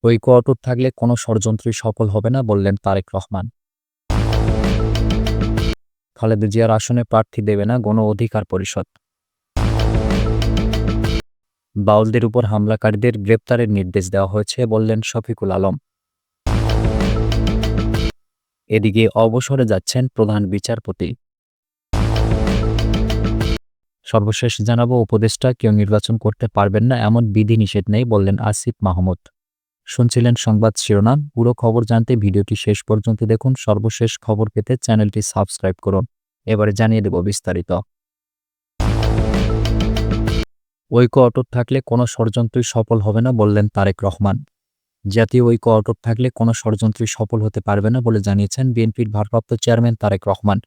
ঐক্য অটুট থাকলে কোনো ষড়যন্ত্রই সফল হবে না বললেন তারেক রহমান। খালেদা জিয়ার আসনে প্রার্থী দেবে না গণ অধিকার পরিষদ। বাউলদের উপর হামলাকারীদের গ্রেপ্তারের নির্দেশ দেওয়া হয়েছে বললেন শফিকুল আলম। এদিকে অবসরে যাচ্ছেন প্রধান বিচারপতি। সর্বশেষ জানাবো, উপদেষ্টা কেউ নির্বাচন করতে পারবেন না এমন বিধিনিষেধ নেই বললেন আসিফ মাহমুদ। শুনছিলেন সংবাদ শিরোনাম। পুরো খবর জানতে ভিডিওটি শেষ পর্যন্ত দেখুন। সর্বশেষ খবর পেতে চ্যানেলটি সাবস্ক্রাইব করুন। এবারে জানিয়ে দেব বিস্তারিত। ঐক্য অটুট থাকলে কোনো ষড়যন্ত্রই সফল হবে না বললেন তারেক রহমান। জাতীয় ঐক্য অটুট থাকলে কোনো ষড়যন্ত্রই সফল হতে পারবে না বলে জানিয়েছেন বিএনপির ভারপ্রাপ্ত চেয়ারম্যান তারেক রহমান।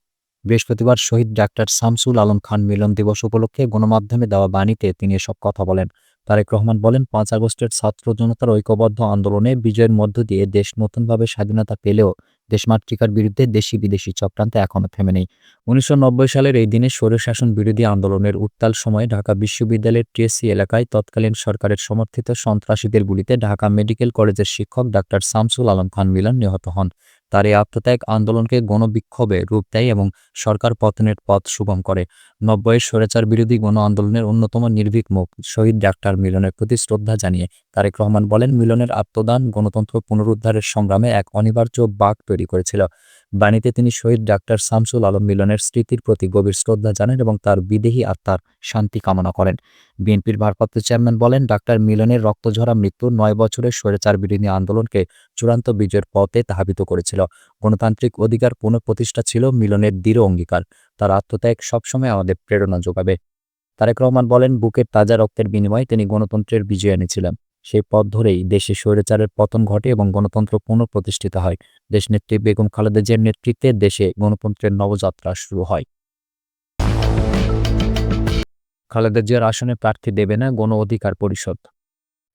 বৃহস্পতিবার শহীদ ডাক্তার শামসুল আলম খান মিলন দিবস উপলক্ষে গণমাধ্যমে দেওয়া বাণীতে তিনি এসব কথা বলেন। তারেক রহমান বলেন, ৫ আগস্টের ছাত্র জনতার ঐক্যবদ্ধ আন্দোলনে বিজয়ের মধ্য দিয়ে দেশ নতুনভাবে স্বাধীনতা পেলেও দেশমাতৃকার বিরুদ্ধে দেশি বিদেশি চক্রান্ত এখনো থেমে নেই। ১৯৯০ সালের এই দিনে স্বৈরশাসন বিরোধী আন্দোলনের উত্তাল সময়ে ঢাকা বিশ্ববিদ্যালয়ের টিএসসি এলাকায় তৎকালীন সরকারের সমর্থিত সন্ত্রাসীদের গুলিতে ঢাকা মেডিকেল কলেজের শিক্ষক ডাক্তার শামসুল আলম খান মিলন নিহত হন। তার এই আত্মত্যাগ আন্দোলনকে গণবিক্ষোভে রূপ দেয় এবং সরকার পতনের পথ সুগম করে। ৯০-এর স্বৈরাচার বিরোধী গণ আন্দোলনের অন্যতম নির্ভীক মুখ শহীদ ডাক্তার মিলনের প্রতি শ্রদ্ধা জানিয়ে তারেক রহমান বলেন, মিলনের আত্মদান গণতন্ত্র পুনরুদ্ধারের সংগ্রামে এক অনিবার্য বাঁক তৈরি করেছিল। বাণীতে তিনি শহীদ ডাক্তার শামসুল আলম মিলনের স্মৃতির প্রতি গভীর শ্রদ্ধা জানান এবং তার বিদেহী আত্মার শান্তি কামনা করেন। বিএনপির ভারপ্রাপ্ত চেয়ারম্যান বলেন, ডাক্তার মিলনের রক্তঝরা মৃত্যু ৯ বছরের স্বৈরাচার বিরোধী আন্দোলনকে চূড়ান্ত বিজয়ের পথে ধাবিত করেছিল। গণতান্ত্রিক অধিকার পুনঃপ্রতিষ্ঠা ছিল মিলনের দৃঢ় অঙ্গীকার। তার আত্মত্যাগ সবসময় আমাদের প্রেরণা যোগাবে। তারেক রহমান বলেন, বুকের তাজা রক্তের বিনিময়ে তিনি গণতন্ত্রের বিজয় এনেছিলেন। সেই পথ ধরেই দেশে স্বৈরাচারের পতন ঘটে এবং গণতন্ত্র পুনঃপ্রতিষ্ঠিত হয়। দেশনেত্রী বেগম খালেদা জিয়ার নেতৃত্বে দেশে গণতন্ত্রের নবযাত্রা শুরু হয়। খালেদা জিয়ার আসনে প্রার্থী দেবে না গণ অধিকার পরিষদ।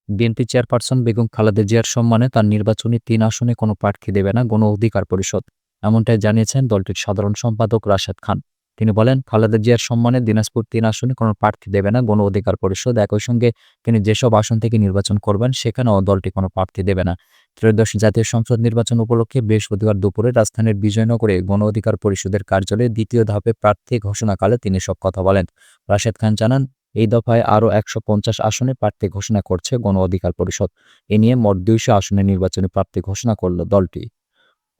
বিএনপি চেয়ারপারসন বেগম খালেদা জিয়ার সম্মানে তার নির্বাচনী ৩ আসনে কোনো প্রার্থী দেবে না গণ অধিকার পরিষদ। এমনটাই জানিয়েছেন দলটির সাধারণ সম্পাদক রাশেদ খান। তিনি বলেন, খালেদা জিয়ার সম্মানে দিনাজপুর ৩ আসনে কোনো প্রার্থী দেবে না গণ অধিকার পরিষদ। একই সঙ্গে তিনি যেসব আসন থেকে নির্বাচন করবেন সেখানেও দলটি কোনো প্রার্থী দেবে না। ত্রয়োদশ জাতীয় সংসদ নির্বাচন উপলক্ষে বৃহস্পতিবার দুপুরে রাজধানীর বিজয়নগরে গণ অধিকার পরিষদের কার্যালয়ে দ্বিতীয় ধাপে প্রার্থী ঘোষণাকালে তিনি সব কথা বলেন। রাশেদ খান জানান, এই দফায় আরও ১৫০ আসনে প্রার্থী ঘোষণা করছে গণ অধিকার পরিষদ। এ নিয়ে মোট ২০০ আসনে নির্বাচনী প্রার্থী ঘোষণা করল দলটি।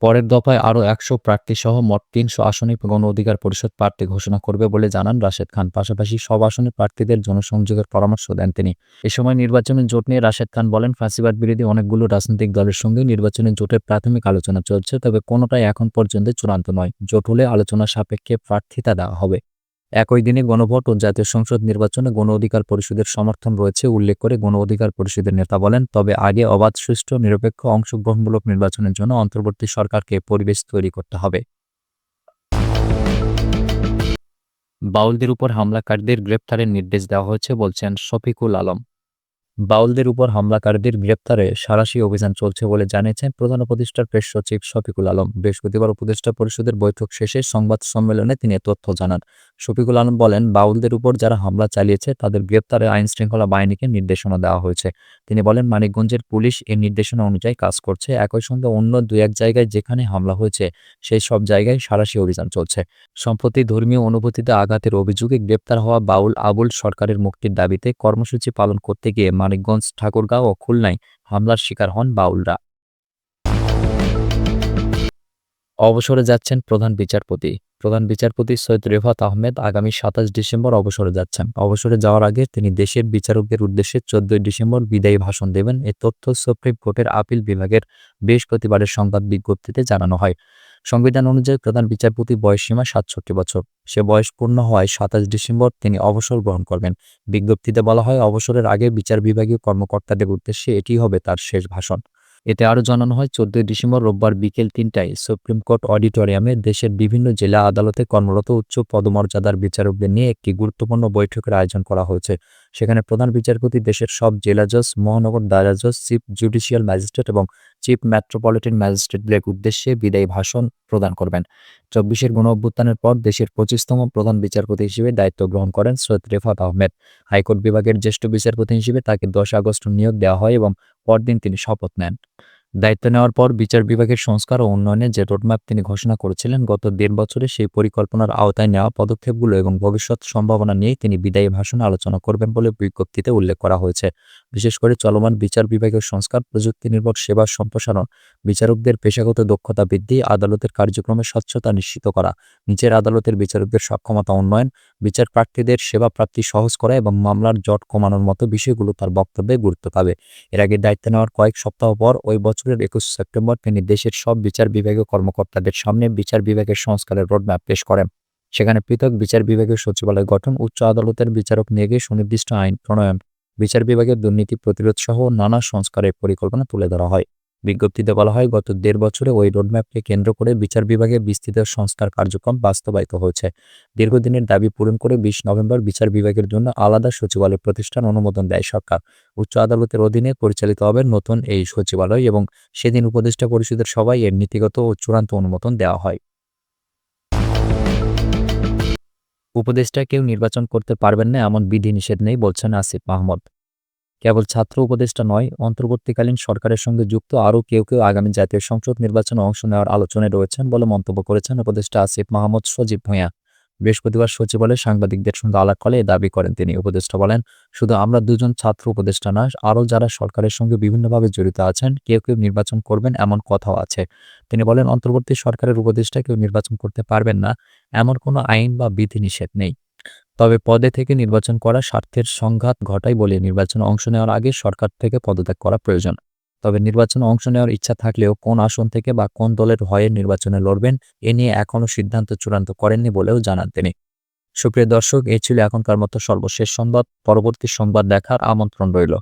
পরের দফায় আরও ১০০ প্রার্থীসহ মোট ৩০০ আসনে গণ অধিকার পরিষদ প্রার্থী ঘোষণা করবে বলে জানান রাশেদ খান। পাশাপাশি সব আসনে প্রার্থীদের জনসংযোগের পরামর্শ দেন তিনি। এ সময় নির্বাচনী জোট নিয়ে রাশেদ খান বলেন, ফ্যাসিবাদ বিরোধী অনেকগুলো রাজনৈতিক দলের সঙ্গে নির্বাচনী জোটের প্রাথমিক আলোচনা চলছে, তবে কোনোটাই এখন পর্যন্ত চূড়ান্ত নয়। জোট হলে আলোচনা সাপেক্ষে প্রার্থিতা দেওয়া হবে। একই দিনে গণভোট ও জাতীয় সংসদ নির্বাচনে গণ অধিকার পরিষদের সমর্থন রয়েছে উল্লেখ করে গণ অধিকার পরিষদের নেতা বলেন, তবে আগে অবাধ, সুষ্ঠু, নিরপেক্ষ, অংশগ্রহণমূলক নির্বাচনের জন্য অন্তর্বর্তী সরকারকে পরিবেশ তৈরি করতে হবে। বাউলদের উপর হামলাকারীদের গ্রেপ্তারের নির্দেশ দেওয়া হয়েছে বলছেন শফিকুল আলম। বাউলদের উপর হামলাকারীদের গ্রেপ্তারে সাঁড়াশি অভিযান চলছে বলে জানিয়েছেন প্রধান উপদেষ্টার প্রেস সচিব শফিকুল আলম। বৃহস্পতিবার উপদেষ্টা পরিষদের বৈঠক শেষে সংবাদ সম্মেলনে তিনি এ তথ্য জানান। শফিকুল আলম বলেন, বাউলদের উপর যারা হামলা চালিয়েছে তাদের গ্রেপ্তারে আইনশৃঙ্খলা বাহিনীকে নির্দেশনা দেওয়া হয়েছে। তিনি বলেন, মানিকগঞ্জের পুলিশ এই নির্দেশনা অনুযায়ী কাজ করছে। একই সঙ্গে অন্য ২-১ জায়গায় যেখানে হামলা হয়েছে সেই সব জায়গায় সাঁড়াশি অভিযান চলছে। সম্প্রতি ধর্মীয় অনুভূতিতে আঘাতের অভিযোগে গ্রেপ্তার হওয়া বাউল আবুল সরকারের মুক্তির দাবিতে কর্মসূচি পালন করতে গিয়ে মানিকগঞ্জ, ঠাকুরগাঁও ও খুলনায় হামলার শিকার হন বাউলরা। অবসরে যাচ্ছেন প্রধান বিচারপতি। প্রধান বিচারপতি সৈয়দ রেফাত আহমেদ আগামী ২৭ ডিসেম্বর অবসরে যাচ্ছেন। অবসরে যাওয়ার আগে তিনি দেশের বিচারকদের উদ্দেশ্যে ১৪ ডিসেম্বর বিদায়ী ভাষণ দেবেন। এ তথ্য সুপ্রিম কোর্টের আপিল বিভাগের বৃহস্পতিবারের সংবাদ বিজ্ঞপ্তিতে জানানো হয়। সংবিধান অনুযায়ী প্রধান বিচারপতি বয়সসীমা ৬৭ বছর। সে বয়স পূর্ণ হওয়ায় ২৭ ডিসেম্বর তিনি অবসর গ্রহণ করবেন। বিজ্ঞপ্তিতে বলা হয়, অবসরের আগে বিচার বিভাগীয় কর্মকর্তাদের উদ্দেশ্যে এটি হবে তার শেষ ভাষণ। এতে আরও জানানো হয়, ১৪ ডিসেম্বর রোববার বিকেল ৩টায় সুপ্রিম কোর্ট অডিটোরিয়ামে দেশের বিভিন্ন জেলা আদালতে কর্মরত উচ্চ পদমর্যাদার বিচারকদের নিয়ে একটি গুরুত্বপূর্ণ বৈঠকের আয়োজন করা হয়েছে। সেখানে প্রধান বিচারপতি দেশের সব জেলা জজ, মহানগর দায়রা জজ, চিফ জুডিশিয়াল ম্যাজিস্ট্রেট এবং চিফ মেট্রোপলিটন ম্যাজিস্ট্রেটদের উদ্দেশ্যে বিদায়ী ভাষণ প্রদান করবেন। ২৪-এর গণঅভ্যুত্থানের পর দেশের ২৫তম প্রধান বিচারপতি হিসেবে দায়িত্ব গ্রহণ করেন সৈয়দ রেফাত আহমেদ। হাইকোর্ট বিভাগের জ্যেষ্ঠ বিচারপতি হিসেবে তাকে ১০ আগস্ট নিয়োগ দেওয়া হয় এবং পরদিন তিনি শপথ নেন। দায়িত্ব নেওয়ার পর বিচার বিভাগের সংস্কার ও উন্নয়নের যে রোডম্যাপ তিনি ঘোষণা করেছিলেন, গত ১.৫ বছরে সেই পরিকল্পনার আওতায় নেওয়া পদক্ষেপগুলো এবং ভবিষ্যৎ সম্ভাবনা নিয়েই তিনি বিদায়ী ভাষণে আলোচনা করবেন বলে বিজ্ঞপ্তিতে উল্লেখ করা হয়েছে। বিশেষ করে চলমান বিচার বিভাগীয় সংস্কার, প্রযুক্তি নির্ভর সেবা সম্প্রসারণ, বিচারকদের পেশাগত দক্ষতা বৃদ্ধি, আদালতের কার্যক্রমে স্বচ্ছতা নিশ্চিত করা, নিচের আদালতের বিচারকদের সক্ষমতা উন্নয়ন, বিচার প্রার্থীদের সেবা প্রাপ্তি সহজ করা এবং মামলার জট কমানোর মতো বিষয়গুলো তার বক্তব্যে গুরুত্ব পাবে। এর আগে দায়িত্ব নেওয়ার কয়েক সপ্তাহ পর ওই বছরের ২১ সেপ্টেম্বর তিনি দেশের সব বিচার বিভাগীয় কর্মকর্তাদের সামনে বিচার বিভাগের সংস্কারের রোডম্যাপ পেশ করেন। সেখানে পৃথক বিচার বিভাগীয় সচিবালয় গঠন, উচ্চ আদালতের বিচারক নিয়োগে সুনির্দিষ্ট আইন প্রণয়ন, বিচার বিভাগের দুর্নীতি প্রতিরোধ সহ নানা সংস্কারের পরিকল্পনা তুলে ধরা হয়। বিজ্ঞপ্তিতে বলা হয়, গত ১.৫ বছরে ওই রোডম্যাপকে কেন্দ্র করে বিচার বিভাগের বিস্তৃত সংস্কার কার্যক্রম বাস্তবায়িত হয়েছে। দীর্ঘদিনের দাবি পূরণ করে ২০ নভেম্বর বিচার বিভাগের জন্য আলাদা সচিবালয় প্রতিষ্ঠান অনুমোদন দেয় সরকার। উচ্চ আদালতের অধীনে পরিচালিত হবে নতুন এই সচিবালয় এবং সেদিন উপদেষ্টা পরিষদের সভায় এর নীতিগত ও চূড়ান্ত অনুমোদন দেওয়া হয়। উপদেষ্টা কেউ নির্বাচন করতে পারবেন না এমন বিধিনিষেধ নেই বলছেন আসিফ মাহমুদ। কেবল ছাত্র উপদেষ্টা নয়, অন্তর্বর্তীকালীন সরকারের সঙ্গে যুক্ত আরও কেউ আগামী জাতীয় সংসদ নির্বাচনে অংশ নেওয়ার আলোচনায় রয়েছেন বলে মন্তব্য করেছেন উপদেষ্টা আসিফ মাহমুদ সজীব ভূঁইয়া। বৃহস্পতিবার সচিবালয়ে সাংবাদিকদের সঙ্গে আলাপকালে এ দাবি করেন তিনি। উপদেষ্টা বলেন, শুধু আমরা দুজন ছাত্র উপদেষ্টা না, আরও যারা সরকারের সঙ্গে বিভিন্নভাবে জড়িত আছেন কেউ নির্বাচন করবেন এমন কথাও আছে। তিনি বলেন, অন্তর্বর্তী সরকারের উপদেষ্টা কেউ নির্বাচন করতে পারবেন না এমন কোনো আইন বা বিধিনিষেধ নেই। তবে পদে থেকে নির্বাচন করা স্বার্থের সংঘাত ঘটায় বলে নির্বাচনে অংশ নেওয়ার আগে সরকার থেকে পদত্যাগ করা প্রয়োজন। তবে নির্বাচনে অংশ নেওয়ার ইচ্ছা থাকলেও কোন আসন থেকে বা কোন দলের হয়ে নির্বাচনে লড়বেন এ নিয়ে এখনও সিদ্ধান্ত চূড়ান্ত করেননি বলেও জানান তিনি। সুপ্রিয় দর্শক, এই ছিল এখনকার মতো সর্বশেষ সংবাদ। পরবর্তী সংবাদ দেখার আমন্ত্রণ রইল।